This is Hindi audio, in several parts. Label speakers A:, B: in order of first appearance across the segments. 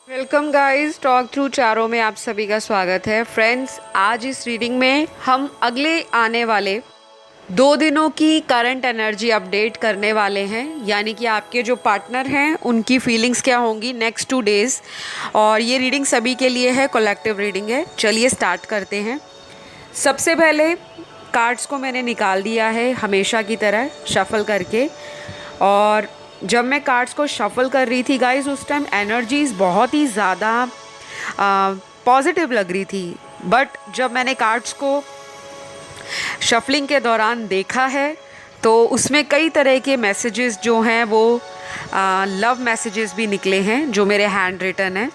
A: वेलकम गाइस, टॉक थ्रू चारों में आप सभी का स्वागत है। फ्रेंड्स, आज इस रीडिंग में हम अगले आने वाले 2 दिनों की करंट एनर्जी अपडेट करने वाले हैं, यानी कि आपके जो पार्टनर हैं उनकी फीलिंग्स क्या होंगी नेक्स्ट 2 डेज़। और ये रीडिंग सभी के लिए है, कलेक्टिव रीडिंग है। चलिए स्टार्ट करते हैं। सबसे पहले कार्ड्स को मैंने निकाल दिया है हमेशा की तरह शफल करके, और जब मैं कार्ड्स को शफल कर रही थी गाइस, उस टाइम एनर्जीज बहुत ही ज़्यादा पॉजिटिव लग रही थी। बट जब मैंने कार्ड्स को शफलिंग के दौरान देखा है तो उसमें कई तरह के मैसेजेस जो हैं वो लव मैसेजेस भी निकले हैं जो मेरे हैंड रिटन हैं,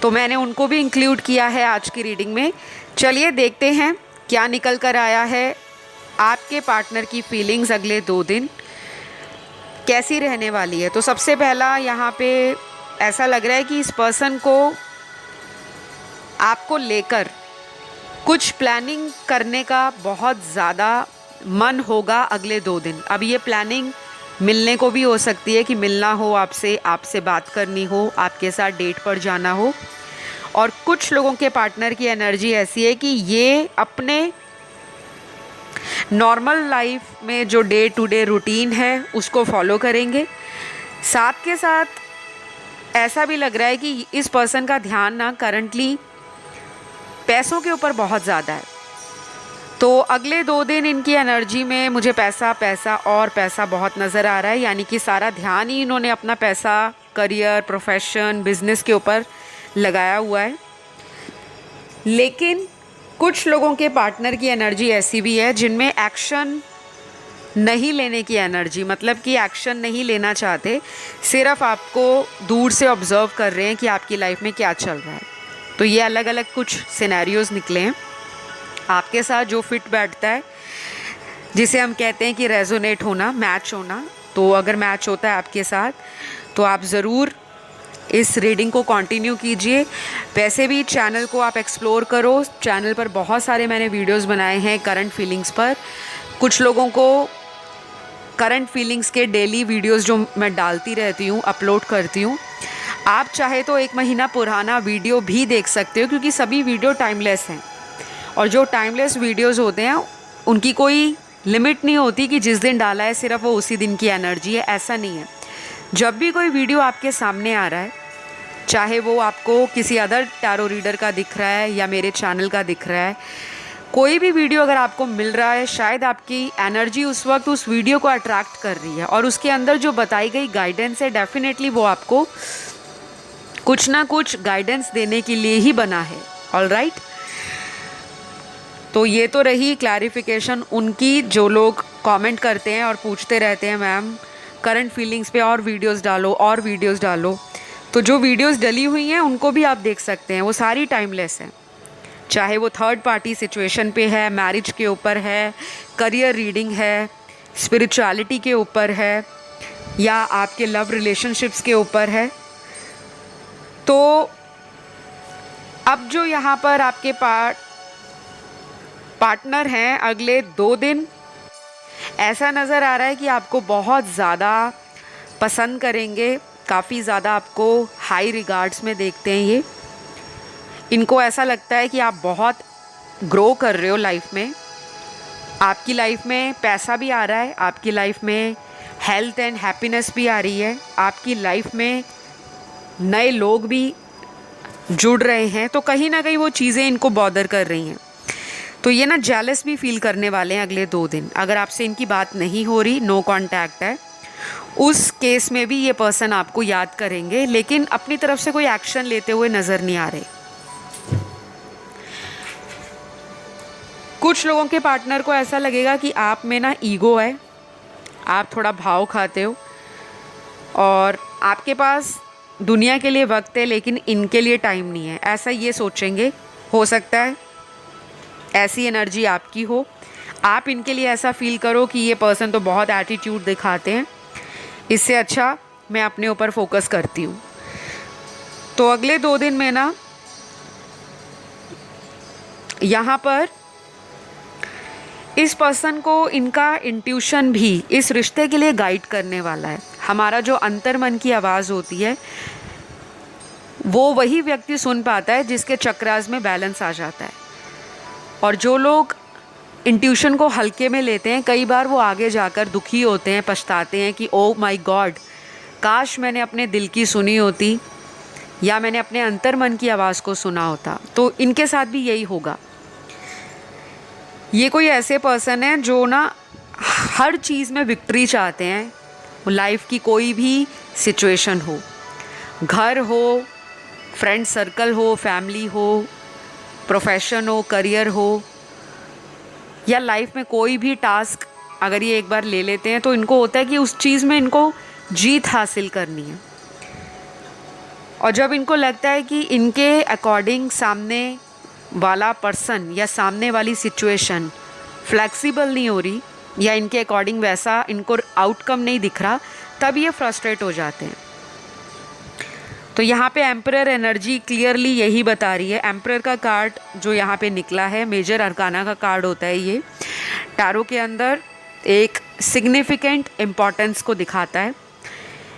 A: तो मैंने उनको भी इंक्लूड किया है आज की रीडिंग में। चलिए देखते हैं क्या निकल कर आया है। आपके पार्टनर की फीलिंग्स अगले 2 दिन कैसी रहने वाली है। तो सबसे पहला यहाँ पे ऐसा लग रहा है कि इस पर्सन को आपको लेकर कुछ प्लानिंग करने का बहुत ज़्यादा मन होगा अगले 2 दिन। अब ये प्लानिंग मिलने को भी हो सकती है कि मिलना हो आपसे, आपसे बात करनी हो, आपके साथ डेट पर जाना हो। और कुछ लोगों के पार्टनर की एनर्जी ऐसी है कि ये अपने नॉर्मल लाइफ में जो डे टू डे रूटीन है उसको फॉलो करेंगे। साथ के साथ ऐसा भी लग रहा है कि इस पर्सन का ध्यान ना करंटली पैसों के ऊपर बहुत ज़्यादा है। तो अगले 2 दिन इनकी एनर्जी में मुझे पैसा पैसा और पैसा बहुत नज़र आ रहा है, यानी कि सारा ध्यान ही इन्होंने अपना पैसा, करियर, प्रोफेशन, बिजनेस के ऊपर लगाया हुआ है। लेकिन कुछ लोगों के पार्टनर की एनर्जी ऐसी भी है जिनमें एक्शन नहीं लेने की एनर्जी, मतलब कि एक्शन नहीं लेना चाहते, सिर्फ आपको दूर से ऑब्जर्व कर रहे हैं कि आपकी लाइफ में क्या चल रहा है। तो ये अलग अलग कुछ सिनेरियोज निकले हैं आपके साथ जो फिट बैठता है, जिसे हम कहते हैं कि रेजोनेट होना, मैच होना। तो अगर मैच होता है आपके साथ तो आप ज़रूर इस रीडिंग को कंटिन्यू कीजिए। वैसे भी चैनल को आप एक्सप्लोर करो, चैनल पर बहुत सारे मैंने वीडियोस बनाए हैं करंट फीलिंग्स पर। कुछ लोगों को करंट फीलिंग्स के डेली वीडियोस जो मैं डालती रहती हूँ, अपलोड करती हूँ। आप चाहे तो 1 महीना पुराना वीडियो भी देख सकते हो, क्योंकि सभी वीडियो टाइमलेस हैं। और जो टाइमलेस वीडियोस होते हैं उनकी कोई लिमिट नहीं होती कि जिस दिन डाला है सिर्फ वो उसी दिन की एनर्जी है, ऐसा नहीं है। जब भी कोई वीडियो आपके सामने आ रहा है, चाहे वो आपको किसी अदर टैरो रीडर का दिख रहा है या मेरे चैनल का दिख रहा है, कोई भी वीडियो अगर आपको मिल रहा है, शायद आपकी एनर्जी उस वक्त उस वीडियो को अट्रैक्ट कर रही है और उसके अंदर जो बताई गई गाइडेंस है, डेफिनेटली वो आपको कुछ ना कुछ गाइडेंस देने के लिए ही बना है। ऑलराइट, तो ये तो रही क्लैरिफिकेशन उनकी, जो लोग कमेंट करते हैं और पूछते रहते हैं मैम करंट फीलिंग्स पे और वीडियोस डालो और वीडियोस डालो। तो जो वीडियोस डली हुई हैं उनको भी आप देख सकते हैं, वो सारी टाइमलेस हैं। चाहे वो थर्ड पार्टी सिचुएशन पे है, मैरिज के ऊपर है, करियर रीडिंग है, स्पिरिचुअलिटी के ऊपर है, या आपके लव रिलेशनशिप्स के ऊपर है। तो अब जो यहाँ पर आपके पार्टनर हैं अगले 2 दिन ऐसा नज़र आ रहा है कि आपको बहुत ज़्यादा पसंद करेंगे, काफ़ी ज़्यादा आपको हाई रिगार्ड्स में देखते हैं ये। इनको ऐसा लगता है कि आप बहुत ग्रो कर रहे हो लाइफ में, आपकी लाइफ में पैसा भी आ रहा है, आपकी लाइफ में हेल्थ एंड हैप्पीनेस भी आ रही है, आपकी लाइफ में नए लोग भी जुड़ रहे हैं। तो कहीं ना कहीं वो चीज़ें इनको बॉदर कर रही हैं। तो ये ना जेलस भी फील करने वाले हैं अगले 2 दिन। अगर आपसे इनकी बात नहीं हो रही, नो कांटेक्ट है, उस केस में भी ये पर्सन आपको याद करेंगे, लेकिन अपनी तरफ से कोई एक्शन लेते हुए नज़र नहीं आ रहे। कुछ लोगों के पार्टनर को ऐसा लगेगा कि आप में ना ईगो है, आप थोड़ा भाव खाते हो और आपके पास दुनिया के लिए वक्त है लेकिन इनके लिए टाइम नहीं है, ऐसा ये सोचेंगे। हो सकता है ऐसी एनर्जी आपकी हो, आप इनके लिए ऐसा फील करो कि ये पर्सन तो बहुत एटीट्यूड दिखाते हैं, इससे अच्छा मैं अपने ऊपर फोकस करती हूँ। तो अगले 2 दिन में ना यहाँ पर इस पर्सन को इनका इंट्यूशन भी इस रिश्ते के लिए गाइड करने वाला है। हमारा जो अंतर्मन की आवाज़ होती है वो वही व्यक्ति सुन पाता है जिसके चक्रास में बैलेंस आ जाता है। और जो लोग इंट्यूशन को हल्के में लेते हैं, कई बार वो आगे जाकर दुखी होते हैं, पछताते हैं कि ओ माय गॉड, काश मैंने अपने दिल की सुनी होती या मैंने अपने अंतर्मन की आवाज़ को सुना होता। तो इनके साथ भी यही होगा। ये कोई ऐसे पर्सन है जो ना हर चीज़ में विक्ट्री चाहते हैं, लाइफ की कोई भी सिचुएशन हो, घर हो, फ्रेंड सर्कल हो, फैमिली हो, प्रोफेशन हो, करियर हो, या लाइफ में कोई भी टास्क अगर ये एक बार ले लेते हैं तो इनको होता है कि उस चीज़ में इनको जीत हासिल करनी है। और जब इनको लगता है कि इनके अकॉर्डिंग सामने वाला पर्सन या सामने वाली सिचुएशन फ्लेक्सिबल नहीं हो रही या इनके अकॉर्डिंग वैसा इनको आउटकम नहीं दिख रहा, तब ये फ्रस्ट्रेट हो जाते हैं। तो यहाँ पे एम्परर एनर्जी क्लियरली यही बता रही है। एम्परर का कार्ड जो यहाँ पे निकला है, मेजर अरकाना का कार्ड होता है ये, टैरो के अंदर एक सिग्निफिकेंट इम्पॉर्टेंस को दिखाता है।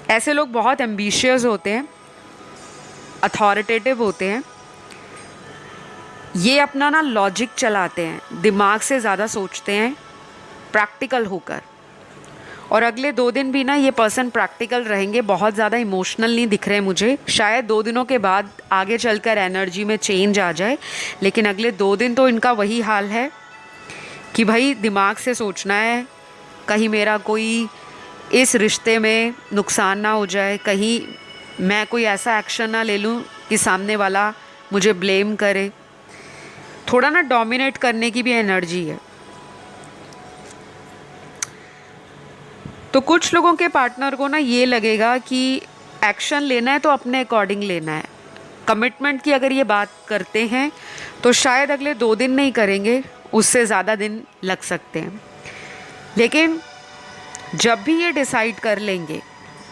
A: ऐसे लोग बहुत एम्बिशियस होते हैं, अथॉरिटेटिव होते हैं, ये अपना ना लॉजिक चलाते हैं, दिमाग से ज़्यादा सोचते हैं, प्रैक्टिकल होकर। और अगले 2 दिन भी ना ये पर्सन प्रैक्टिकल रहेंगे, बहुत ज़्यादा इमोशनल नहीं दिख रहे मुझे। शायद 2 दिनों के बाद आगे चलकर एनर्जी में चेंज आ जाए, लेकिन अगले 2 दिन तो इनका वही हाल है कि भाई दिमाग से सोचना है, कहीं मेरा कोई इस रिश्ते में नुकसान ना हो जाए, कहीं मैं कोई ऐसा एक्शन ना ले लूँ कि सामने वाला मुझे ब्लेम करे। थोड़ा ना डोमिनेट करने की भी एनर्जी है। तो कुछ लोगों के पार्टनर को ना ये लगेगा कि एक्शन लेना है तो अपने अकॉर्डिंग लेना है। कमिटमेंट की अगर ये बात करते हैं तो शायद अगले 2 दिन नहीं करेंगे, उससे ज़्यादा दिन लग सकते हैं। लेकिन जब भी ये डिसाइड कर लेंगे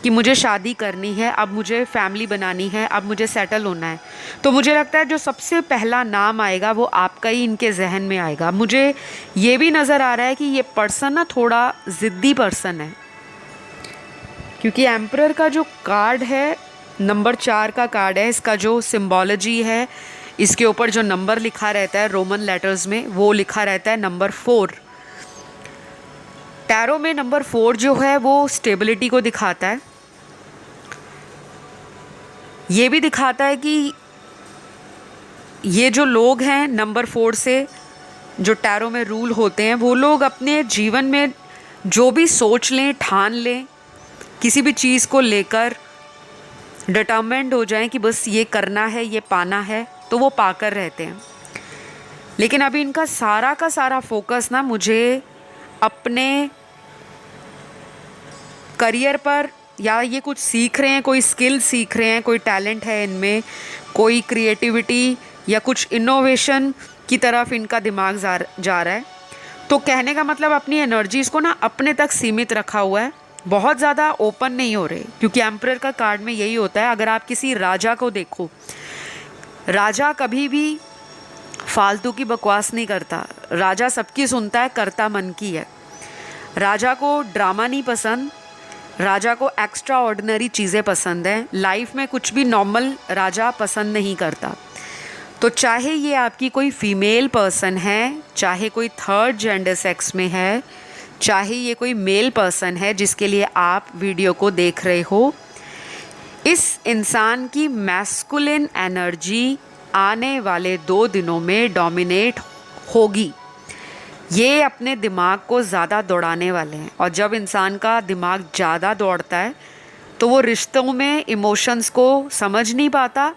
A: कि मुझे शादी करनी है, अब मुझे फैमिली बनानी है, अब मुझे सेटल होना है, तो मुझे लगता है जो सबसे पहला नाम आएगा वो आपका ही इनके जहन में आएगा। मुझे ये भी नज़र आ रहा है कि ये पर्सन ना थोड़ा ज़िद्दी पर्सन है, क्योंकि एम्परर का जो कार्ड है नंबर 4 का कार्ड है। इसका जो सिंबोलॉजी है, इसके ऊपर जो नंबर लिखा रहता है रोमन लेटर्स में, वो लिखा रहता है नंबर 4। टैरो में नंबर 4 जो है वो स्टेबिलिटी को दिखाता है। ये भी दिखाता है कि ये जो लोग हैं नंबर 4 से जो टैरो में रूल होते हैं, वो लोग अपने जीवन में जो भी सोच लें, ठान लें, किसी भी चीज़ को लेकर डिटरमाइंड हो जाएं कि बस ये करना है, ये पाना है, तो वो पाकर रहते हैं। लेकिन अभी इनका सारा का सारा फोकस ना मुझे अपने करियर पर, या ये कुछ सीख रहे हैं, कोई स्किल सीख रहे हैं, कोई टैलेंट है इनमें, कोई क्रिएटिविटी या कुछ इनोवेशन की तरफ इनका दिमाग जा रहा है। तो कहने का मतलब अपनी एनर्जीज़ को ना अपने तक सीमित रखा हुआ है, बहुत ज़्यादा ओपन नहीं हो रहे। क्योंकि एम्परर का कार्ड में यही होता है। अगर आप किसी राजा को देखो, राजा कभी भी फालतू की बकवास नहीं करता, राजा सबकी सुनता है, करता मन की है। राजा को ड्रामा नहीं पसंद, राजा को एक्स्ट्रा ऑर्डिनरी चीज़ें पसंद हैं। लाइफ में कुछ भी नॉर्मल राजा पसंद नहीं करता। तो चाहे ये आपकी कोई फीमेल पर्सन है, चाहे कोई थर्ड जेंडर सेक्स में है, चाहे ये कोई मेल पर्सन है जिसके लिए आप वीडियो को देख रहे हो, इस इंसान की मैस्कुलिन एनर्जी आने वाले 2 दिनों में डोमिनेट होगी। ये अपने दिमाग को ज़्यादा दौड़ाने वाले हैं। और जब इंसान का दिमाग ज़्यादा दौड़ता है तो वो रिश्तों में इमोशंस को समझ नहीं पाता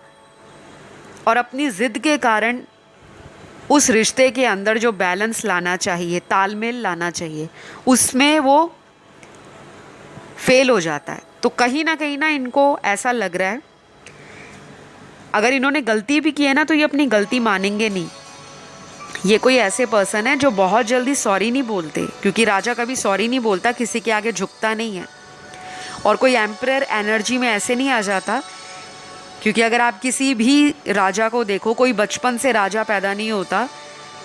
A: और अपनी ज़िद के कारण उस रिश्ते के अंदर जो बैलेंस लाना चाहिए, तालमेल लाना चाहिए, उसमें वो फेल हो जाता है। तो कहीं ना इनको ऐसा लग रहा है, अगर इन्होंने गलती भी की है ना तो ये अपनी गलती मानेंगे नहीं। ये कोई ऐसे पर्सन है जो बहुत जल्दी सॉरी नहीं बोलते, क्योंकि राजा कभी सॉरी नहीं बोलता, किसी के आगे झुकता नहीं है। और कोई एम्परर एनर्जी में ऐसे नहीं आ जाता, क्योंकि अगर आप किसी भी राजा को देखो, कोई बचपन से राजा पैदा नहीं होता,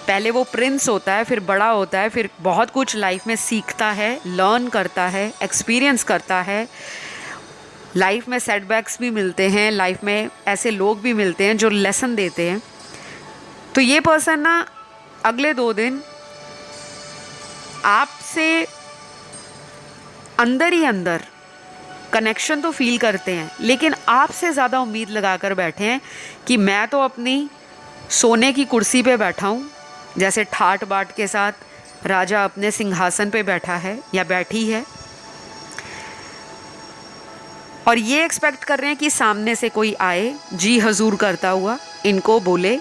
A: पहले वो प्रिंस होता है, फिर बड़ा होता है, फिर बहुत कुछ लाइफ में सीखता है, लर्न करता है, एक्सपीरियंस करता है। लाइफ में सेटबैक्स भी मिलते हैं, लाइफ में ऐसे लोग भी मिलते हैं जो लेसन देते हैं। तो ये पर्सन ना अगले 2 दिन आपसे अंदर ही अंदर कनेक्शन तो फील करते हैं, लेकिन आपसे ज़्यादा उम्मीद लगाकर बैठे हैं कि मैं तो अपनी सोने की कुर्सी पे बैठा हूँ, जैसे ठाट बाट के साथ राजा अपने सिंहासन पे बैठा है या बैठी है, और ये एक्सपेक्ट कर रहे हैं कि सामने से कोई आए जी हजूर करता हुआ, इनको बोले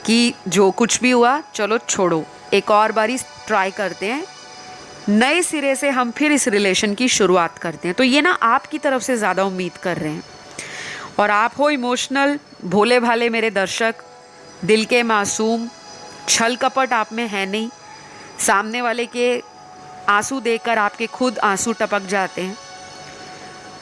A: कि जो कुछ भी हुआ चलो छोड़ो, एक और बारी ट्राई करते हैं, नए सिरे से हम फिर इस रिलेशन की शुरुआत करते हैं। तो ये ना आपकी तरफ से ज़्यादा उम्मीद कर रहे हैं। और आप हो इमोशनल, भोले भाले मेरे दर्शक, दिल के मासूम, छल कपट आप में है नहीं। सामने वाले के आंसू देखकर आपके खुद आंसू टपक जाते हैं।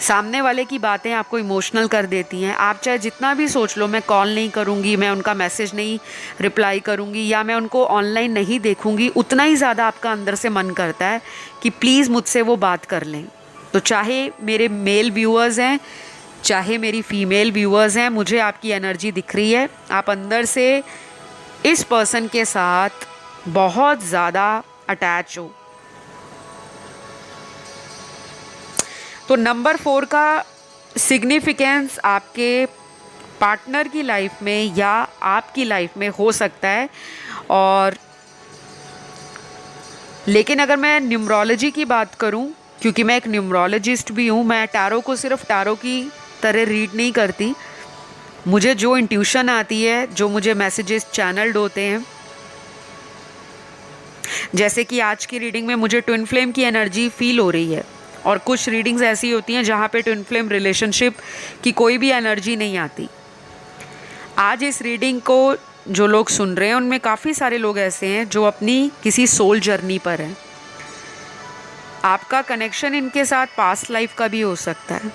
A: सामने वाले की बातें आपको इमोशनल कर देती हैं। आप चाहे जितना भी सोच लो, मैं कॉल नहीं करूँगी, मैं उनका मैसेज नहीं रिप्लाई करूँगी, या मैं उनको ऑनलाइन नहीं देखूँगी, उतना ही ज़्यादा आपका अंदर से मन करता है कि प्लीज़ मुझसे वो बात कर लें। तो चाहे मेरे मेल व्यूअर्स हैं, चाहे मेरी फीमेल व्यूअर्स हैं, मुझे आपकी एनर्जी दिख रही है। आप अंदर से इस पर्सन के साथ बहुत ज़्यादा अटैच हो। तो नंबर 4 का सिग्निफिकेंस आपके पार्टनर की लाइफ में या आपकी लाइफ में हो सकता है। और लेकिन अगर मैं न्यूमरोलॉजी की बात करूं, क्योंकि मैं एक न्यूमरोलॉजिस्ट भी हूं, मैं टैरो को सिर्फ टैरो की तरह रीड नहीं करती। मुझे जो इंट्यूशन आती है, जो मुझे मैसेजेस चैनल्ड होते हैं, जैसे कि आज की रीडिंग में मुझे ट्विन फ्लेम की एनर्जी फील हो रही है, और कुछ रीडिंग्स ऐसी होती हैं जहाँ पे ट्विन फ्लेम रिलेशनशिप की कोई भी एनर्जी नहीं आती। आज इस रीडिंग को जो लोग सुन रहे हैं उनमें काफ़ी सारे लोग ऐसे हैं जो अपनी किसी सोल जर्नी पर हैं। आपका कनेक्शन इनके साथ पास्ट लाइफ का भी हो सकता है,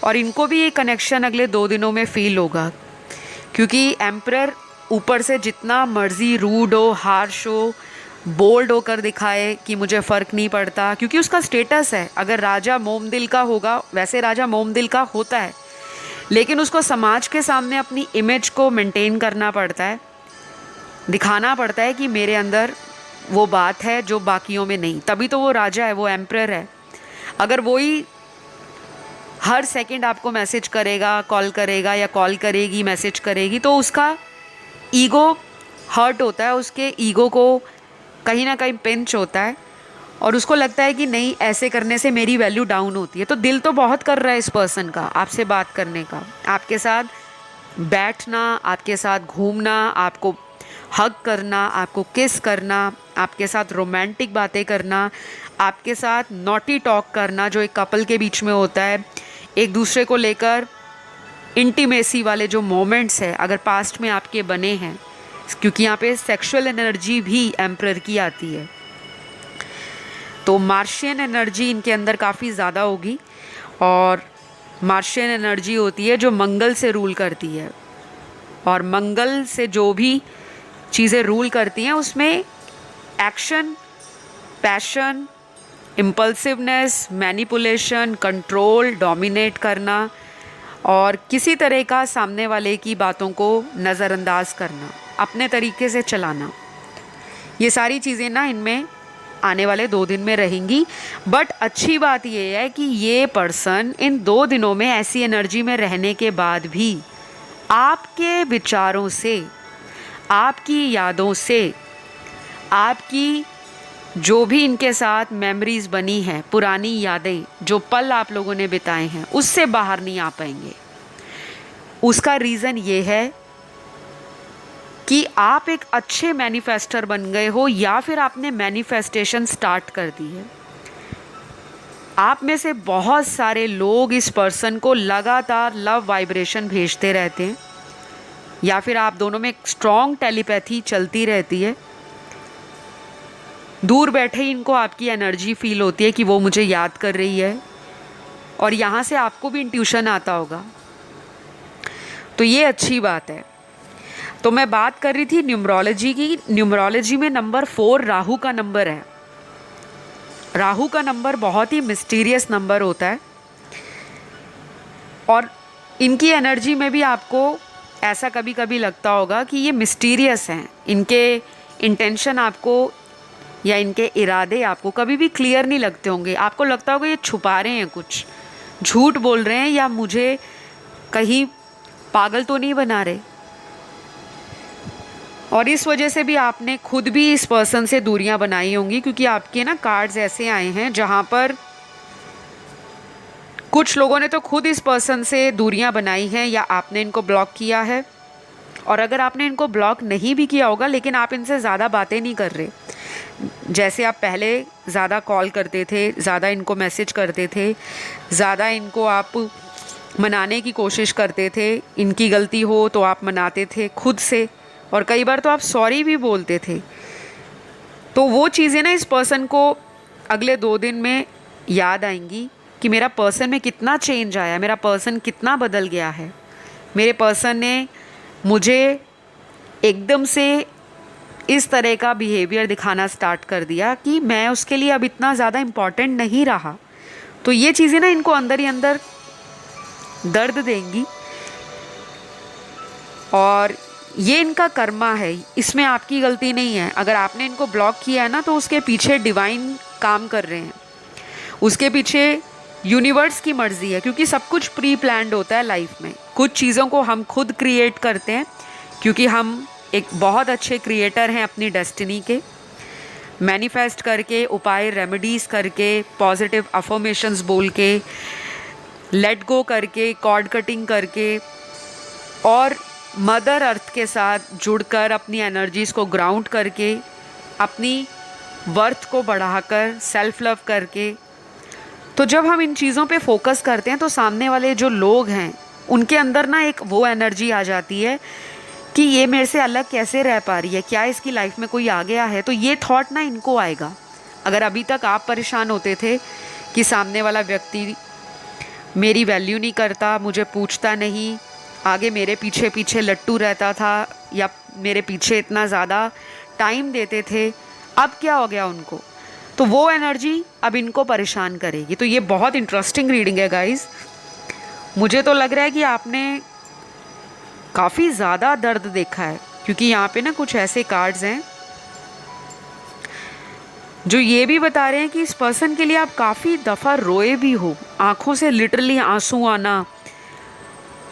A: और इनको भी ये कनेक्शन अगले 2 दिनों में फील होगा, क्योंकि एम्परर ऊपर से जितना मर्जी रूड हो, हार्श हो, बोल्ड होकर दिखाए कि मुझे फ़र्क नहीं पड़ता, क्योंकि उसका स्टेटस है। अगर राजा मोमदिल का होगा, वैसे राजा मोमदिल का होता है, लेकिन उसको समाज के सामने अपनी इमेज को मेंटेन करना पड़ता है, दिखाना पड़ता है कि मेरे अंदर वो बात है जो बाकियों में नहीं, तभी तो वो राजा है, वो एम्परर है। अगर वही हर सेकंड आपको मैसेज करेगा, कॉल करेगा या कॉल करेगी, मैसेज करेगी, तो उसका ईगो हर्ट होता है, उसके ईगो को कहीं ना कहीं पिंच होता है, और उसको लगता है कि नहीं, ऐसे करने से मेरी वैल्यू डाउन होती है। तो दिल तो बहुत कर रहा है इस पर्सन का आपसे बात करने का, आपके साथ बैठना, आपके साथ घूमना, आपको हग करना, आपको किस करना, आपके साथ रोमांटिक बातें करना, आपके साथ नॉटी टॉक करना, जो एक कपल के बीच में होता है, एक दूसरे को लेकर इंटीमेसी वाले जो मोमेंट्स है, अगर पास्ट में आपके बने हैं, क्योंकि यहाँ पे सेक्सुअल एनर्जी भी एम्परर की आती है, तो मार्शियन एनर्जी इनके अंदर काफ़ी ज़्यादा होगी। और मार्शियन एनर्जी होती है जो मंगल से रूल करती है, और मंगल से जो भी चीज़ें रूल करती हैं उसमें action, passion, impulsiveness, manipulation, control, dominate करना, और किसी तरह का सामने वाले की बातों को नज़रअंदाज करना, अपने तरीके से चलाना, ये सारी चीज़ें ना इनमें आने वाले 2 दिन में रहेंगी। बट अच्छी बात ये है कि ये पर्सन इन 2 दिनों में ऐसी एनर्जी में रहने के बाद भी आपके विचारों से, आपकी यादों से, आपकी जो भी इनके साथ मेमोरीज बनी हैं, पुरानी यादें, जो पल आप लोगों ने बिताए हैं, उससे बाहर नहीं आ पाएंगे। उसका रीज़न ये है कि आप एक अच्छे मैनिफेस्टर बन गए हो, या फिर आपने मैनिफेस्टेशन स्टार्ट कर दी है। आप में से बहुत सारे लोग इस पर्सन को लगातार लव वाइब्रेशन भेजते रहते हैं, या फिर आप दोनों में स्ट्रॉन्ग टेलीपैथी चलती रहती है। दूर बैठे ही इनको आपकी एनर्जी फील होती है कि वो मुझे याद कर रही है, और यहाँ से आपको भी इंट्यूशन आता होगा। तो ये अच्छी बात है। तो मैं बात कर रही थी न्यूमरोलॉजी की। न्यूमरोलॉजी में नंबर 4 राहु का नंबर है। राहु का नंबर बहुत ही मिस्टीरियस नंबर होता है और इनकी एनर्जी में भी आपको ऐसा कभी कभी लगता होगा कि ये मिस्टीरियस हैं। इनके इंटेंशन आपको या इनके इरादे आपको कभी भी क्लियर नहीं लगते होंगे। आपको लगता होगा ये छुपा रहे हैं, कुछ झूठ बोल रहे हैं, या मुझे कहीं पागल तो नहीं बना रहे। और इस वजह से भी आपने खुद भी इस पर्सन से दूरियां बनाई होंगी, क्योंकि आपके ना कार्ड्स ऐसे आए हैं जहां पर कुछ लोगों ने तो खुद इस पर्सन से दूरियां बनाई हैं या आपने इनको ब्लॉक किया है। और अगर आपने इनको ब्लॉक नहीं भी किया होगा लेकिन आप इनसे ज़्यादा बातें नहीं कर रहे। जैसे आप पहले ज़्यादा कॉल करते थे, ज़्यादा इनको मैसेज करते थे, ज़्यादा इनको आप मनाने की कोशिश करते थे। इनकी गलती हो तो आप मनाते थे खुद से, और कई बार तो आप सॉरी भी बोलते थे। तो वो चीज़ें ना इस पर्सन को अगले 2 दिन में याद आएंगी कि मेरा पर्सन में कितना चेंज आया, मेरा पर्सन कितना बदल गया है। मेरे पर्सन ने मुझे एकदम से इस तरह का बिहेवियर दिखाना स्टार्ट कर दिया कि मैं उसके लिए अब इतना ज़्यादा इम्पॉर्टेंट नहीं रहा। तो ये चीज़ें ना इनको अंदर ही अंदर दर्द देंगी, और ये इनका कर्मा है, इसमें आपकी गलती नहीं है। अगर आपने इनको ब्लॉक किया है ना, तो उसके पीछे डिवाइन काम कर रहे हैं, उसके पीछे यूनिवर्स की मर्जी है, क्योंकि सब कुछ प्री प्लान्ड होता है लाइफ में। कुछ चीज़ों को हम खुद क्रिएट करते हैं, क्योंकि हम एक बहुत अच्छे क्रिएटर हैं अपनी डेस्टिनी के। मैनिफेस्ट करके, उपाय रेमेडीज़ करके, पॉजिटिव अफर्मेशंस बोल के, लेट गो करके, कॉर्ड कटिंग करके, और मदर अर्थ के साथ जुड़कर अपनी एनर्जीज़ को ग्राउंड करके, अपनी वर्थ को बढ़ाकर, सेल्फ लव करके। तो जब हम इन चीज़ों पे फोकस करते हैं तो सामने वाले जो लोग हैं उनके अंदर ना एक वो एनर्जी आ जाती है कि ये मेरे से अलग कैसे रह पा रही है, क्या इसकी लाइफ में कोई आ गया है। तो ये थॉट ना इनको आएगा। अगर अभी तक आप परेशान होते थे कि सामने वाला व्यक्ति मेरी वैल्यू नहीं करता, मुझे पूछता नहीं, आगे मेरे पीछे पीछे लट्टू रहता था, या मेरे पीछे इतना ज़्यादा टाइम देते थे, अब क्या हो गया उनको, तो वो एनर्जी अब इनको परेशान करेगी। तो ये बहुत इंटरेस्टिंग रीडिंग है गाइस। मुझे तो लग रहा है कि आपने काफ़ी ज़्यादा दर्द देखा है, क्योंकि यहाँ पे ना कुछ ऐसे कार्ड्स हैं जो ये भी बता रहे हैं कि इस पर्सन के लिए आप काफ़ी दफ़ा रोए भी हो, आँखों से लिटरली आंसू आना,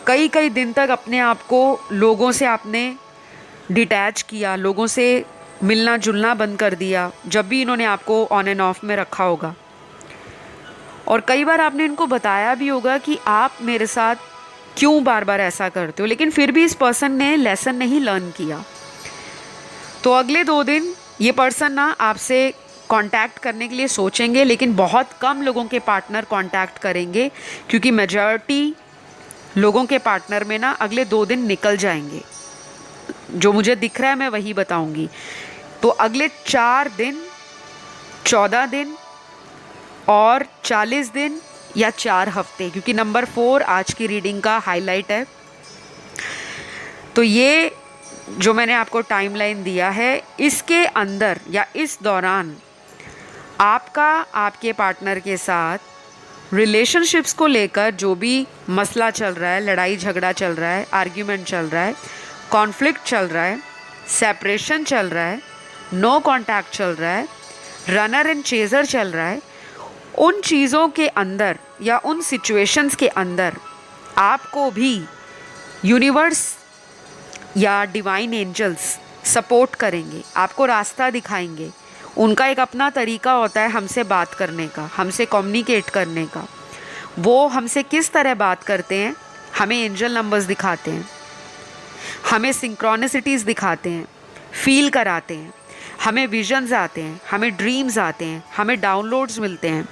A: कई कई दिन तक अपने आप को लोगों से आपने डिटैच किया, लोगों से मिलना जुलना बंद कर दिया जब भी इन्होंने आपको ऑन एंड ऑफ में रखा होगा। और कई बार आपने इनको बताया भी होगा कि आप मेरे साथ क्यों बार बार ऐसा करते हो, लेकिन फिर भी इस पर्सन ने लेसन नहीं लर्न किया। तो अगले 2 दिन ये पर्सन ना आपसे कांटेक्ट करने के लिए सोचेंगे, लेकिन बहुत कम लोगों के पार्टनर कांटेक्ट करेंगे, क्योंकि मेजॉरिटी लोगों के पार्टनर में ना अगले 2 दिन निकल जाएंगे। जो मुझे दिख रहा है मैं वही बताऊंगी। तो अगले 4 दिन, 14 दिन और 40 दिन या 4 हफ्ते, क्योंकि नंबर 4 आज की रीडिंग का हाईलाइट है। तो ये जो मैंने आपको टाइमलाइन दिया है, इसके अंदर या इस दौरान आपका आपके पार्टनर के साथ रिलेशनशिप्स को लेकर जो भी मसला चल रहा है, लड़ाई झगड़ा चल रहा है, आर्ग्यूमेंट चल रहा है, कॉन्फ्लिक्ट चल रहा है, सेपरेशन चल रहा है, नो कांटेक्ट चल रहा है, रनर एंड चेजर चल रहा है, उन चीज़ों के अंदर या उन सिचुएशंस के अंदर आपको भी यूनिवर्स या डिवाइन एंजल्स सपोर्ट करेंगे, आपको रास्ता दिखाएंगे। उनका एक अपना तरीका होता है हमसे बात करने का, हमसे कम्युनिकेट करने का। वो हमसे किस तरह बात करते हैं, हमें एंजल नंबर्स दिखाते हैं, हमें सिंक्रोनिसिटीज़ दिखाते हैं, फील कराते हैं, हमें विजन्स आते हैं, हमें ड्रीम्स आते हैं, हमें डाउनलोड्स मिलते हैं,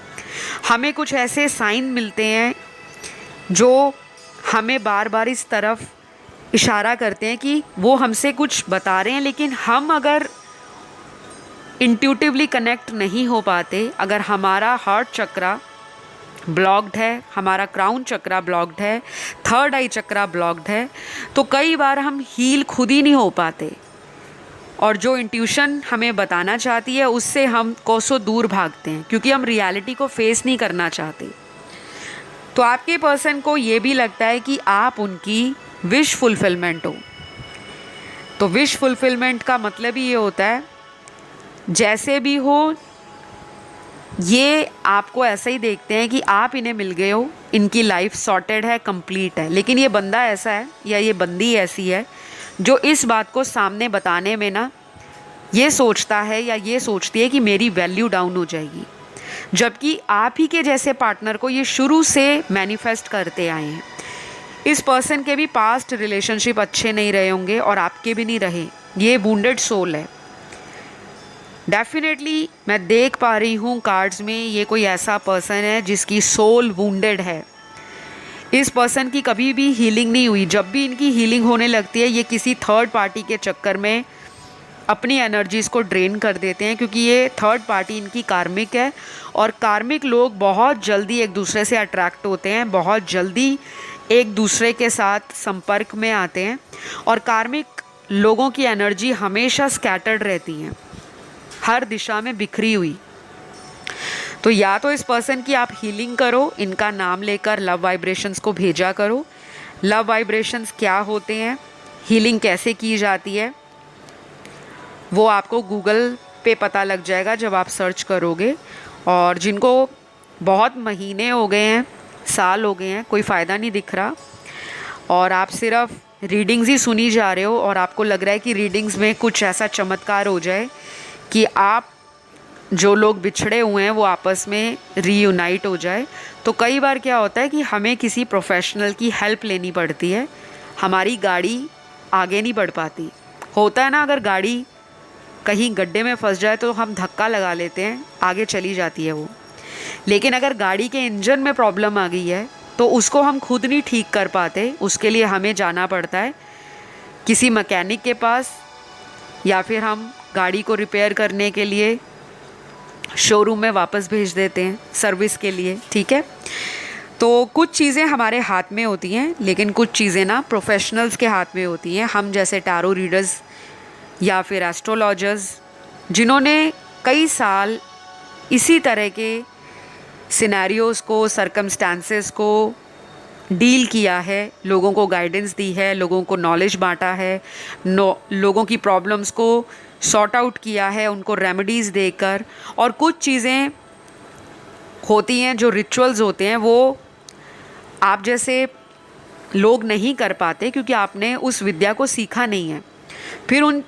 A: हमें कुछ ऐसे साइन मिलते हैं जो हमें बार बार इस तरफ इशारा करते हैं कि वो हमसे कुछ बता रहे हैं। लेकिन हम अगर इंट्यूटिवली कनेक्ट नहीं हो पाते, अगर हमारा हार्ट चक्रा ब्लॉक्ड है, हमारा क्राउन चक्रा ब्लॉक्ड है, थर्ड आई चक्रा ब्लॉक्ड है, तो कई बार हम हील खुद ही नहीं हो पाते और जो इंट्यूशन हमें बताना चाहती है उससे हम कोसों दूर भागते हैं क्योंकि हम रियलिटी को फेस नहीं करना चाहते। तो आपके पर्सन को ये भी लगता है कि आप उनकी विश फुलफिलमेंट हो। तो विश फुलफिलमेंट का मतलब ही ये होता है जैसे भी हो, ये आपको ऐसा ही देखते हैं कि आप इन्हें मिल गए हो, इनकी लाइफ सॉर्टेड है, कंप्लीट है। लेकिन ये बंदा ऐसा है या ये बंदी ऐसी है जो इस बात को सामने बताने में ना ये सोचता है या ये सोचती है कि मेरी वैल्यू डाउन हो जाएगी, जबकि आप ही के जैसे पार्टनर को ये शुरू से मैनिफेस्ट करते आए हैं। इस पर्सन के भी पास्ट रिलेशनशिप अच्छे नहीं रहे होंगे और आपके भी नहीं रहे। ये वुंडेड सोल है डेफिनेटली। मैं देख पा रही हूँ कार्ड्स में ये कोई ऐसा पर्सन है जिसकी सोल वुंडेड है। इस पर्सन की कभी भी हीलिंग नहीं हुई। जब भी इनकी हीलिंग होने लगती है ये किसी थर्ड पार्टी के चक्कर में अपनी एनर्जीज़ को ड्रेन कर देते हैं, क्योंकि ये थर्ड पार्टी इनकी कार्मिक है और कार्मिक लोग बहुत जल्दी एक दूसरे से अट्रैक्ट होते हैं, बहुत जल्दी एक दूसरे के साथ संपर्क में आते हैं और कार्मिक लोगों की एनर्जी हमेशा स्कैटर्ड रहती हैं, हर दिशा में बिखरी हुई। तो या तो इस पर्सन की आप हीलिंग करो, इनका नाम लेकर लव वाइब्रेशंस को भेजा करो। लव वाइब्रेशंस क्या होते हैं, हीलिंग कैसे की जाती है, वो आपको गूगल पे पता लग जाएगा जब आप सर्च करोगे। और जिनको बहुत महीने हो गए हैं, साल हो गए हैं, कोई फ़ायदा नहीं दिख रहा और आप सिर्फ रीडिंग्स ही सुनी जा रहे हो और आपको लग रहा है कि रीडिंग्स में कुछ ऐसा चमत्कार हो जाए कि आप जो लोग बिछड़े हुए हैं वो आपस में रीयूनाइट हो जाए, तो कई बार क्या होता है कि हमें किसी प्रोफेशनल की हेल्प लेनी पड़ती है, हमारी गाड़ी आगे नहीं बढ़ पाती। होता है ना, अगर गाड़ी कहीं गड्ढे में फंस जाए तो हम धक्का लगा लेते हैं, आगे चली जाती है वो। लेकिन अगर गाड़ी के इंजन में प्रॉब्लम आ गई है तो उसको हम खुद नहीं ठीक कर पाते, उसके लिए हमें जाना पड़ता है किसी मैकेनिक के पास या फिर हम गाड़ी को रिपेयर करने के लिए शोरूम में वापस भेज देते हैं सर्विस के लिए। ठीक है, तो कुछ चीज़ें हमारे हाथ में होती हैं लेकिन कुछ चीज़ें ना प्रोफेशनल्स के हाथ में होती हैं। हम जैसे टैरो रीडर्स या फिर एस्ट्रोलॉजर्स जिन्होंने कई साल इसी तरह के सिनेरियोज़ को, सर्कमस्टांसेस को डील किया है, लोगों को गाइडेंस दी है, लोगों को नॉलेज बांटा है, लोगों की प्रॉब्लम्स को सॉर्ट आउट किया है, उनको रेमेडीज़ देकर। और कुछ चीज़ें होती हैं जो रिचुअल्स होते हैं वो आप जैसे लोग नहीं कर पाते क्योंकि आपने उस विद्या को सीखा नहीं है। फिर उन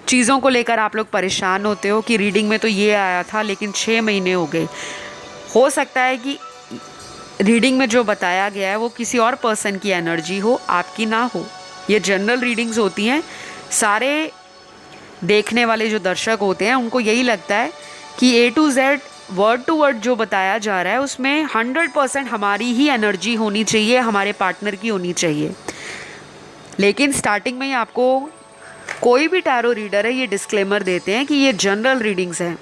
A: चीज़ों को लेकर आप लोग परेशान होते हो कि रीडिंग में तो ये आया था लेकिन 6 महीने हो गए। हो सकता है कि रीडिंग में जो बताया गया है वो किसी और पर्सन की एनर्जी हो, आपकी ना हो। ये जनरल रीडिंग्स होती हैं। सारे देखने वाले जो दर्शक होते हैं उनको यही लगता है कि A to Z word to word जो बताया जा रहा है उसमें 100% हमारी ही एनर्जी होनी चाहिए, हमारे पार्टनर की होनी चाहिए। लेकिन स्टार्टिंग में ही आपको कोई भी टैरो रीडर है ये डिस्क्लेमर देते हैं कि ये जनरल रीडिंग्स हैं।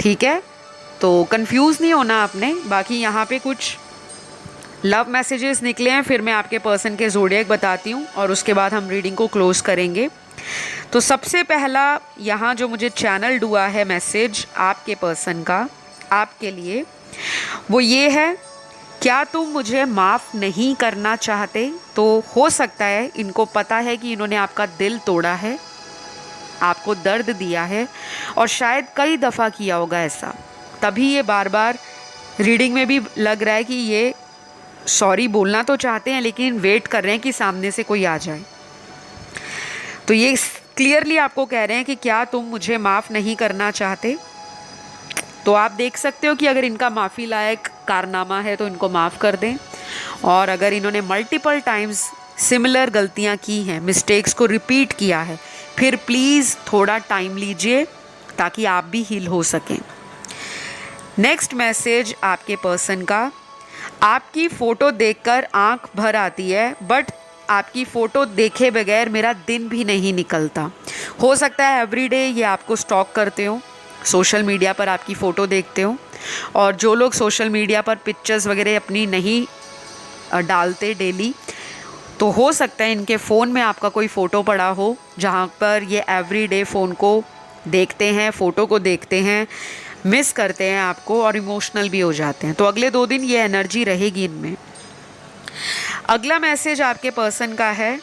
A: ठीक है, तो कंफ्यूज नहीं होना आपने। बाकी यहाँ पे कुछ लव मैसेजेस निकले हैं, फिर मैं आपके पर्सन के ज़ोडिएक बताती हूँ और उसके बाद हम रीडिंग को क्लोज़ करेंगे। तो सबसे पहला यहाँ जो मुझे चैनल हुआ है मैसेज आपके पर्सन का आपके लिए, वो ये है, क्या तुम मुझे माफ़ नहीं करना चाहते? तो हो सकता है इनको पता है कि इन्होंने आपका दिल तोड़ा है, आपको दर्द दिया है और शायद कई दफ़ा किया होगा ऐसा, तभी ये बार बार रीडिंग में भी लग रहा है कि ये सॉरी बोलना तो चाहते हैं लेकिन वेट कर रहे हैं कि सामने से कोई आ जाए। तो ये क्लियरली आपको कह रहे हैं कि क्या तुम मुझे माफ़ नहीं करना चाहते? तो आप देख सकते हो कि अगर इनका माफ़ी लायक कारनामा है तो इनको माफ़ कर दें, और अगर इन्होंने मल्टीपल टाइम्स सिमिलर गलतियां की हैं, मिस्टेक्स को रिपीट किया है, फिर प्लीज़ थोड़ा टाइम लीजिए ताकि आप भी हील हो सकें। नेक्स्ट मैसेज आपके पर्सन का, आपकी फ़ोटो देखकर आंख भर आती है बट आपकी फ़ोटो देखे बगैर मेरा दिन भी नहीं निकलता। हो सकता है एवरीडे ये आपको स्टॉक करते हो, सोशल मीडिया पर आपकी फ़ोटो देखते हो और जो लोग सोशल मीडिया पर पिक्चर्स वगैरह अपनी नहीं डालते डेली, तो हो सकता है इनके फ़ोन में आपका कोई फ़ोटो पड़ा हो जहाँ पर ये एवरीडे फ़ोन को देखते हैं, फ़ोटो को देखते हैं, मिस करते हैं आपको और इमोशनल भी हो जाते हैं। तो अगले 2 दिन ये एनर्जी रहेगी इनमें। अगला मैसेज आपके पर्सन का है,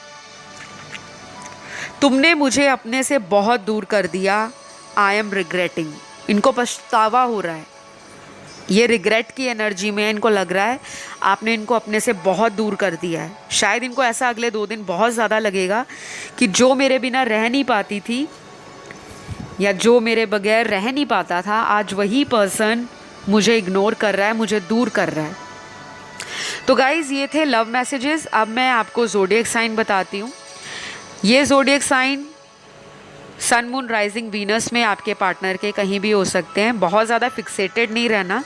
A: तुमने मुझे अपने से बहुत दूर कर दिया, आई एम रिग्रेटिंग। इनको पछतावा हो रहा है, ये रिग्रेट की एनर्जी में इनको लग रहा है आपने इनको अपने से बहुत दूर कर दिया है। शायद इनको ऐसा अगले 2 दिन बहुत ज़्यादा लगेगा कि जो मेरे बिना रह नहीं पाती थी या जो मेरे बगैर रह नहीं पाता था, आज वही पर्सन मुझे इग्नोर कर रहा है, मुझे दूर कर रहा है। तो गाइज़, ये थे लव मैसेजेस। अब मैं आपको ज़ोडिएक साइन बताती हूँ। ये ज़ोडिएक साइन सन, मून, राइजिंग, वीनस में आपके पार्टनर के कहीं भी हो सकते हैं। बहुत ज़्यादा फिक्सेटेड नहीं रहना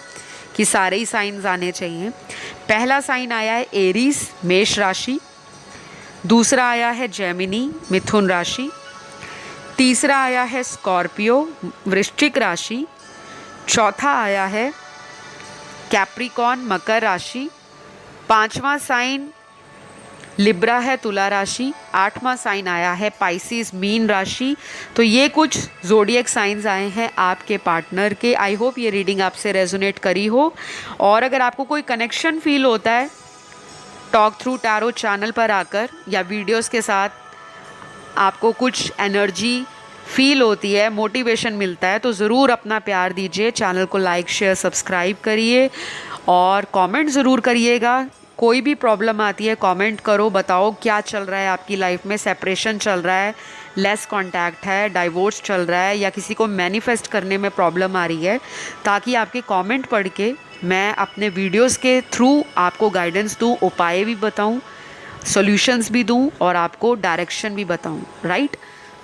A: कि सारे ही साइंस आने चाहिए। पहला साइन आया है एरीज, मेष राशि। दूसरा आया है जेमिनी, मिथुन राशि। तीसरा आया है स्कॉर्पियो, वृश्चिक राशि। चौथा आया है कैप्रिकॉर्न, मकर राशि। पांचवा साइन लिब्रा है, तुला राशि। 8वां साइन आया है पाइसिस, मीन राशि। तो ये कुछ ज़ोडिएक साइंस आए हैं आपके पार्टनर के। आई होप ये रीडिंग आपसे रेजोनेट करी हो। और अगर आपको कोई कनेक्शन फील होता है टॉक थ्रू टैरो चैनल पर आकर या वीडियोस के साथ, आपको कुछ एनर्जी फील होती है, मोटिवेशन मिलता है, तो ज़रूर अपना प्यार दीजिए। चैनल को लाइक, शेयर, सब्सक्राइब करिए और कमेंट ज़रूर करिएगा। कोई भी प्रॉब्लम आती है कमेंट करो, बताओ क्या चल रहा है आपकी लाइफ में। सेपरेशन चल रहा है, लेस कांटेक्ट है, डाइवोर्स चल रहा है, या किसी को मैनिफेस्ट करने में प्रॉब्लम आ रही है, ताकि आपके कमेंट पढ़ के मैं अपने वीडियोस के थ्रू आपको गाइडेंस दूँ, उपाय भी बताऊँ, सॉल्यूशंस भी दूँ और आपको डायरेक्शन भी बताऊँ, राइट।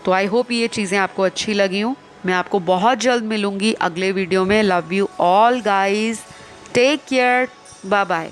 A: तो आई होप ये चीज़ें आपको अच्छी लगी हों। मैं आपको बहुत जल्द मिलूँगी अगले वीडियो में। Love you all guys, take care, bye bye.